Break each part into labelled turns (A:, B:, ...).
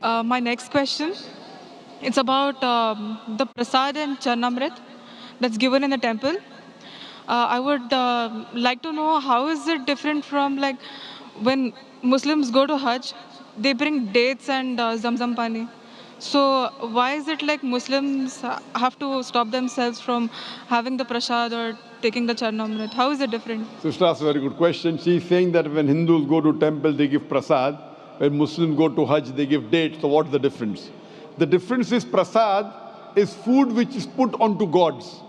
A: My next question, it's about the Prasad and Charnamrit that's given in the temple. I would like to know how is it different from like when Muslims go to Hajj, they bring dates and Zamzam pani. So why is it like Muslims have to stop themselves from having the prasad or taking the Charnamrit? How is it different?
B: Sister asked a very good question. She's saying that when Hindus go to temple, they give prasad. When Muslims go to Hajj, they give dates. So what's the difference? The difference is prasad is food which is put onto gods.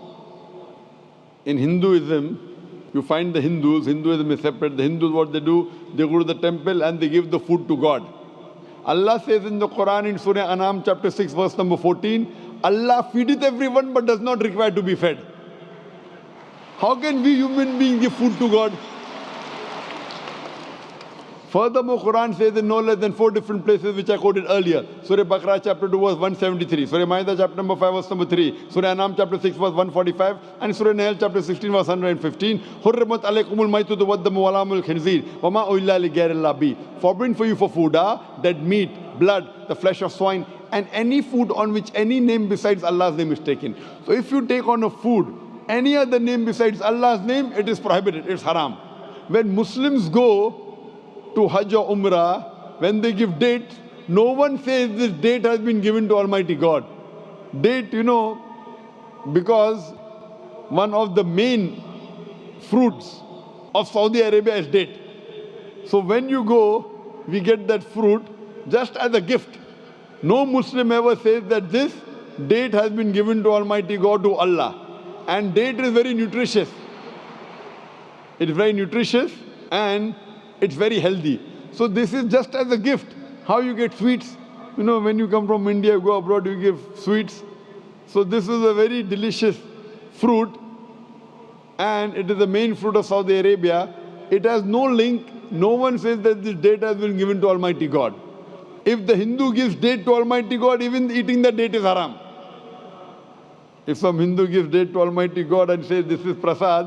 B: In Hinduism, you find the Hindus, Hinduism is separate. The Hindus, what they do, they go to the temple and they give the food to God. Allah says in the Quran in Surah Anam chapter 6 verse number 14, Allah feedeth everyone but does not require to be fed. How can we human beings give food to God? Furthermore, Quran says in no less than 4 different places which I quoted earlier. Surah Baqarah chapter 2 verse 173, Surah Ma'idah chapter number 5 verse number 3, Surah Anam chapter 6 verse 145, and Surah Nahl chapter 16 verse 115. Hurrimat alaykumul maytutu waddamu walamul khinzir wama uilla li ghayrillah bi. Forbidden for you for food are dead meat, blood, the flesh of swine, and any food on which any name besides Allah's name is taken. So if you take on a food any other name besides Allah's name, it is prohibited, it's haram. When Muslims go to Hajj or Umrah, when they give date, no one says this date has been given to Almighty God. Date, because one of the main fruits of Saudi Arabia is date. So when you go, we get that fruit just as a gift. No Muslim ever says that this date has been given to Almighty God, to Allah. And date is very nutritious. It's very nutritious and it's very healthy. So this is just as a gift. How you get sweets? When you come from India, you go abroad, you give sweets. So this is a very delicious fruit, and it is the main fruit of Saudi Arabia. It has no link. No one says that this date has been given to Almighty God. If the Hindu gives date to Almighty God, even eating the date is haram. If some Hindu gives date to Almighty God and says this is prasad,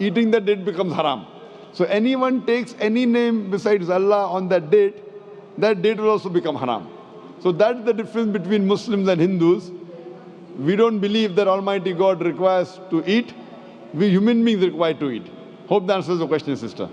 B: eating the date becomes haram. So anyone takes any name besides Allah on that date will also become haram. So that's the difference between Muslims and Hindus. We don't believe that Almighty God requires to eat. We human beings require to eat. Hope that answers the question, sister.